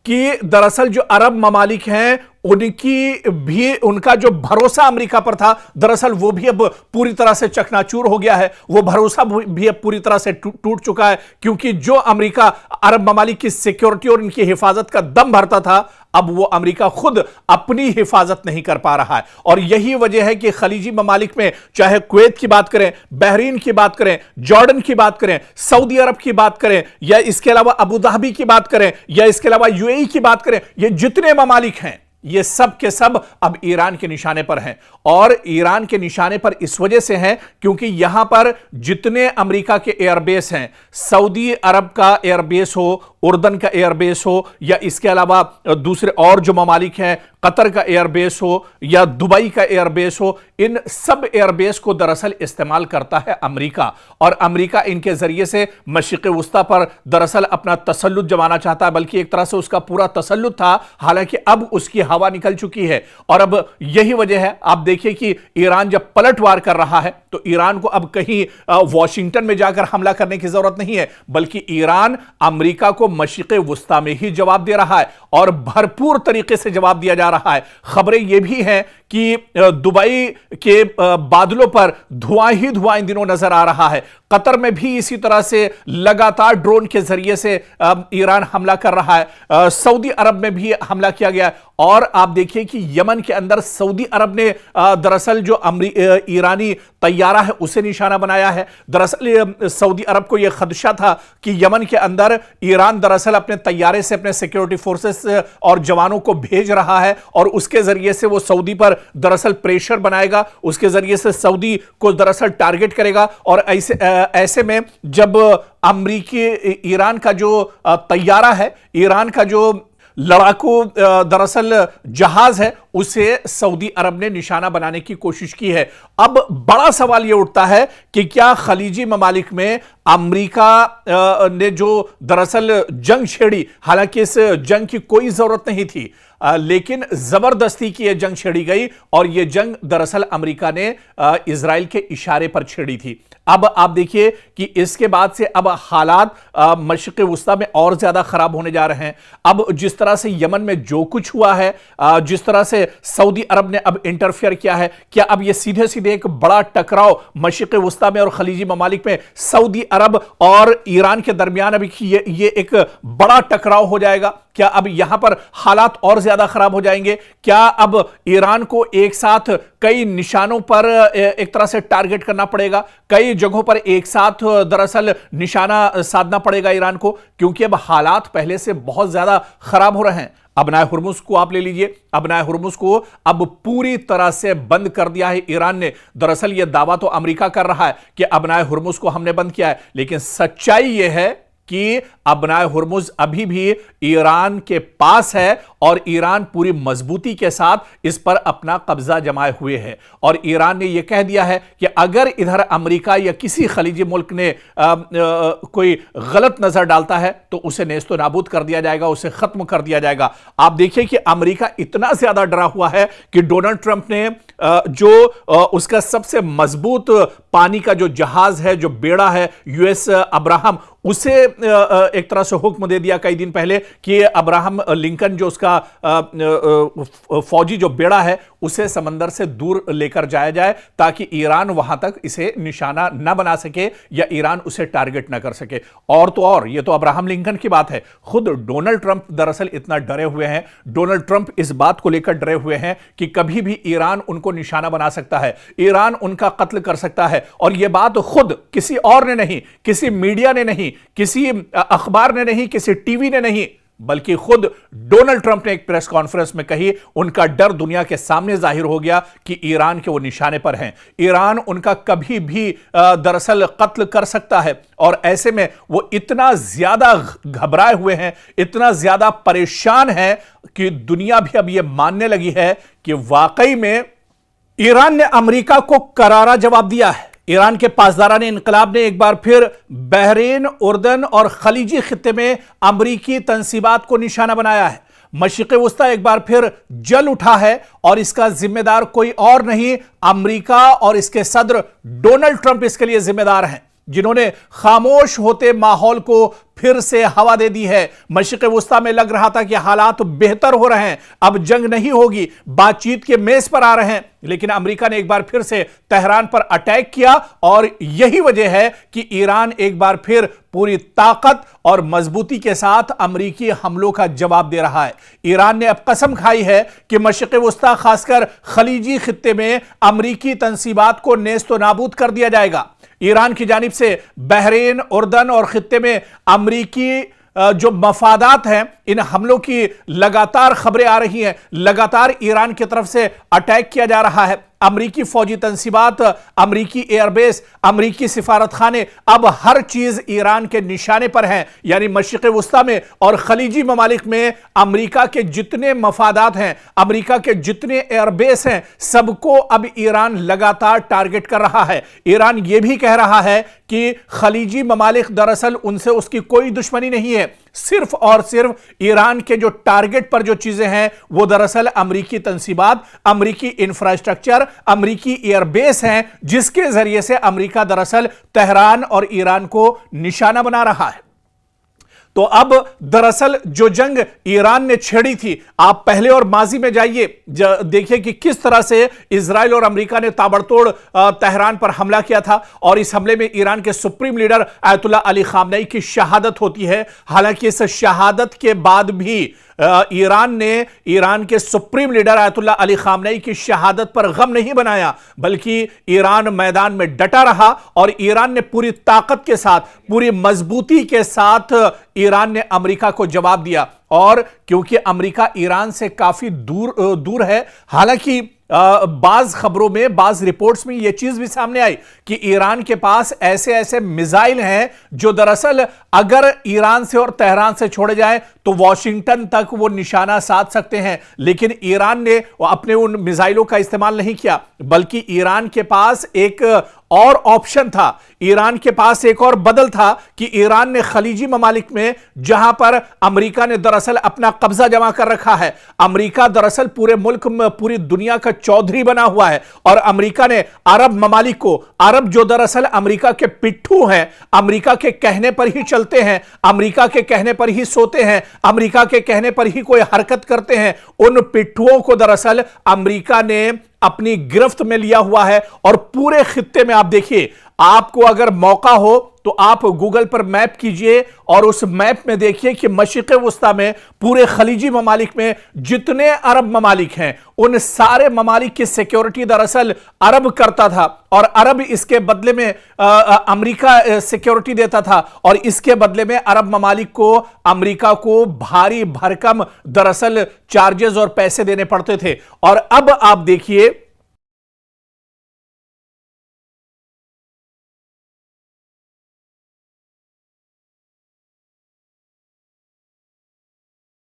कि दरअसल जो अरब ममालिक हैं उनका जो भरोसा अमेरिका पर था, दरअसल वो भी अब पूरी तरह से चकनाचूर हो गया है। वो भरोसा भी अब पूरी तरह से टूट चुका है, क्योंकि जो अमेरिका अरब ममालिक की सिक्योरिटी और इनकी हिफाजत का दम भरता था, अब वो अमेरिका खुद अपनी हिफाजत नहीं कर पा रहा है। और यही वजह है कि खलीजी ममालिक में चाहे कुवैत की बात करें, बहरीन की बात करें, जॉर्डन की बात करें, सऊदी अरब की बात करें, या इसके अलावा अबू धाबी की बात करें, या इसके अलावा यूएई की बात करें, ये जितने ममालिक हैं ये सब के सब अब ईरान के निशाने पर हैं। और ईरान के निशाने पर इस वजह से हैं क्योंकि यहां पर जितने अमेरिका के एयरबेस हैं, सऊदी अरब का एयरबेस हो, उर्दन का एयरबेस हो, या इसके अलावा दूसरे और जो ममालिक हैं, कतर का एयरबेस हो या दुबई का एयरबेस हो, इन सब एयरबेस को दरअसल इस्तेमाल करता है अमेरिका। और अमेरिका इनके जरिए से मशरिक़ वुस्ता पर दरअसल अपना तसल्लुत जमाना चाहता है, बल्कि एक तरह से उसका पूरा तसल्लुत था, हालांकि अब उसकी हवा निकल चुकी है। और अब यही वजह है, आप देखिए कि ईरान जब पलटवार कर रहा है तो ईरान को अब कहीं वॉशिंगटन में जाकर हमला करने की जरूरत नहीं है, बल्कि ईरान अमेरिका को मशरिक़ वुस्ता में ही जवाब दे रहा है और भरपूर तरीके से जवाब दिया जा रहा है। खबरें यह भी हैं कि दुबई के बादलों पर धुआं ही धुआं इन दिनों नजर आ रहा है। कतर में भी इसी तरह से लगातार ड्रोन के जरिए से ईरान हमला कर रहा है। सऊदी अरब में भी हमला किया गया। और आप देखिए कि यमन के अंदर सऊदी अरब ने दरअसल जो ईरानी तैयारा है उसे निशाना बनाया है। दरअसल सऊदी अरब को यह खदशा था कि यमन के अंदर ईरान दरअसल अपने तैयारे से अपने सिक्योरिटी फोर्सेस और जवानों को भेज रहा है और उसके जरिए से वो सऊदी पर दरअसल प्रेशर बनाएगा, उसके जरिए से सऊदी को दरअसल टारगेट करेगा। और ऐसे में जब अमरीकी ईरान का जो तैयारा है, ईरान का जो लड़ाकू दरअसल जहाज है, उसे सऊदी अरब ने निशाना बनाने की कोशिश की है। अब बड़ा सवाल यह उठता है कि क्या खलीजी ममालिक में अमेरिका ने जो दरअसल जंग छेड़ी, हालांकि इस जंग की कोई जरूरत नहीं थी, लेकिन जबरदस्ती की यह जंग छेड़ी गई और यह जंग दरअसल अमेरिका ने इजराइल के इशारे पर छेड़ी थी। अब आप देखिए कि इसके बाद से अब हालात मशरिक़ वुस्ता में और ज्यादा खराब होने जा रहे हैं। अब जिस तरह से यमन में जो कुछ हुआ है, जिस तरह से सऊदी अरब ने अब इंटरफियर किया है, क्या अब यह सीधे सीधे एक बड़ा टकराव मशरिक़ वुस्ता में और खलीजी ममालिक में सऊदी अरब और ईरान के दरमियान अभी ये एक बड़ा टकराव हो जाएगा? क्या अब यहां पर हालात और ज्यादा खराब हो जाएंगे? क्या अब ईरान को एक साथ कई निशानों पर एक तरह से टारगेट करना पड़ेगा, कई जगहों पर एक साथ दरअसल निशाना साधना पड़ेगा ईरान को? क्योंकि अब हालात पहले से बहुत ज्यादा खराब हो रहे हैं। अबनाए हुर्मुज़ को आप ले लीजिए, अबनाए हुर्मुज़ को अब पूरी तरह से बंद कर दिया है ईरान ने। दरअसल यह दावा तो अमेरिका कर रहा है कि अबनाए हुर्मुज़ को हमने बंद किया है, लेकिन सच्चाई यह है कि अबनाए हुर्मुज़ अभी भी ईरान के पास है और ईरान पूरी मजबूती के साथ इस पर अपना कब्जा जमाए हुए है। और ईरान ने यह कह दिया है कि अगर इधर अमेरिका या किसी खलीजी मुल्क ने कोई गलत नजर डालता है तो उसे नेस्तो नाबूद कर दिया जाएगा, उसे खत्म कर दिया जाएगा। आप देखिए कि अमेरिका इतना ज्यादा डरा हुआ है कि डोनाल्ड ट्रंप ने जो उसका सबसे मजबूत पानी का जो जहाज है, जो बेड़ा है यूएस अब्राहम, उसे एक तरह से हुक्म दे दिया कई दिन पहले कि अब्राहम लिंकन जो उसका फौजी जो बेड़ा है उसे समंदर से दूर लेकर जाया जाए ताकि ईरान वहां तक इसे निशाना न बना सके या ईरान उसे टारगेट न कर सके। और तो और ये तो अब्राहम लिंकन की बात है, खुद डोनाल्ड ट्रंप दरअसल इतना डरे हुए हैं, डोनाल्ड ट्रंप इस बात को लेकर डरे हुए हैं कि कभी भी ईरान उनको निशाना बना सकता है, ईरान उनका कत्ल कर सकता है। और यह बात खुद किसी और ने नहीं, किसी मीडिया ने नहीं, किसी अखबार ने नहीं, किसी टीवी ने नहीं, बल्कि खुद डोनाल्ड ट्रंप ने एक प्रेस कॉन्फ्रेंस में कही। उनका डर दुनिया के सामने जाहिर हो गया कि ईरान के वो निशाने पर हैं, ईरान उनका कभी भी दरअसल कत्ल कर सकता है। और ऐसे में वो इतना ज्यादा घबराए हुए हैं, इतना ज्यादा परेशान है कि दुनिया भी अब ये मानने लगी है कि वाकई में ईरान ने अमेरिका को करारा जवाब दिया है। ईरान के पासदारान इनकलाब ने एक बार फिर बहरीन, उर्दन और खलीजी खित्ते में अमरीकी तंसीबात को निशाना बनाया है। मशरिक़ वुस्ता एक बार फिर जल उठा है और इसका जिम्मेदार कोई और नहीं, अमरीका और इसके सदर डोनाल्ड ट्रंप इसके लिए जिम्मेदार हैं। जिन्होंने खामोश होते माहौल को फिर से हवा दे दी है। मशरिक़ वुस्ता में लग रहा था कि हालात बेहतर हो रहे हैं, अब जंग नहीं होगी, बातचीत के मेज पर आ रहे हैं, लेकिन अमेरिका ने एक बार फिर से तेहरान पर अटैक किया और यही वजह है कि ईरान एक बार फिर पूरी ताकत और मजबूती के साथ अमेरिकी हमलों का जवाब दे रहा है। ईरान ने अब कसम खाई है कि मशरिक़ वुस्ता खासकर खलीजी खित्ते में अमेरिकी तंसीबात को नेस्तो नाबूद कर दिया जाएगा। ईरान की जानिब से बहरीन, उर्दन और खित्ते में अमेरिकी जो मफादात हैं, इन हमलों की लगातार खबरें आ रही हैं, लगातार ईरान की तरफ से अटैक किया जा रहा है। अमरीकी फौजी तंसीबात, अमरीकी एयरबेस, अमरीकी सिफारत खाने, अब हर चीज ईरान के निशाने पर है। यानी मशरिक़ वुस्ता में और खलीजी ममालिक में अमरीका के जितने मफादात हैं, अमरीका के जितने एयरबेस हैं, सबको अब ईरान लगातार टारगेट कर रहा है। ईरान यह भी कह रहा है कि खलीजी ममालिक दरअसल उनसे उसकी कोई दुश्मनी नहीं है, सिर्फ और सिर्फ ईरान के जो टारगेट पर जो चीजें हैं वो दरअसल अमरीकी तंसीबात, अमरीकी इंफ्रास्ट्रक्चर, अमरीकी एयरबेस हैं, जिसके जरिए से अमरीका दरअसल तेहरान और ईरान को निशाना बना रहा है। तो अब दरअसल जो जंग ईरान ने छेड़ी थी, आप पहले और माजी में जाइए, देखिए कि किस तरह से इजराइल और अमेरिका ने ताबड़तोड़ तेहरान पर हमला किया था और इस हमले में ईरान के supreme leader Ayatollah Ali Khamenei की शहादत होती है। हालांकि इस शहादत के बाद भी ईरान ने ईरान के supreme leader Ayatollah Ali Khamenei की शहादत पर गम नहीं बनाया, बल्कि ईरान मैदान में डटा रहा और ईरान ने पूरी ताकत के साथ, पूरी मजबूती के साथ ईरान ने अमेरिका को जवाब दिया। और क्योंकि अमेरिका ईरान से काफी दूर है, हालांकि बाज खबरों में, बाज रिपोर्ट्स में यह चीज भी सामने आई कि ईरान के पास ऐसे ऐसे मिसाइल हैं जो दरअसल अगर ईरान से और तेहरान से छोड़े जाएं तो वॉशिंगटन तक वो निशाना साध सकते हैं। लेकिन ईरान ने अपने उन मिसाइलों का इस्तेमाल नहीं किया, बल्कि ईरान के पास एक और ऑप्शन था, ईरान के पास एक और बदल था कि ईरान ने खलीजी ममालिक में, जहां पर अमेरिका ने दरअसल अपना कब्जा जमा कर रखा है, अमेरिका दरअसल पूरे मुल्क में, पूरी दुनिया का चौधरी बना हुआ है, और अमेरिका ने अरब ममालिक को, अरब जो दरअसल अमेरिका के पिट्ठू हैं, अमेरिका के कहने पर ही चलते हैं, अमेरिका के कहने पर ही सोते हैं, अमेरिका के कहने पर ही कोई हरकत करते हैं, उन पिट्ठुओं को दरअसल अमेरिका ने अपनी गिरफ्त में लिया हुआ है। और पूरे खित्ते में आप देखिए, आपको अगर मौका हो तो आप गूगल पर मैप कीजिए और उस मैप में देखिए कि मशरिक़ वुस्ता में, पूरे खलीजी ममालिक में जितने अरब ममालिक हैं, उन सारे ममालिक की सिक्योरिटी दरअसल अरब करता था और अरब इसके बदले में अमेरिका सिक्योरिटी देता था, और इसके बदले में अरब ममालिक को अमेरिका को भारी भरकम दरअसल चार्जेस और पैसे देने पड़ते थे। और अब आप देखिए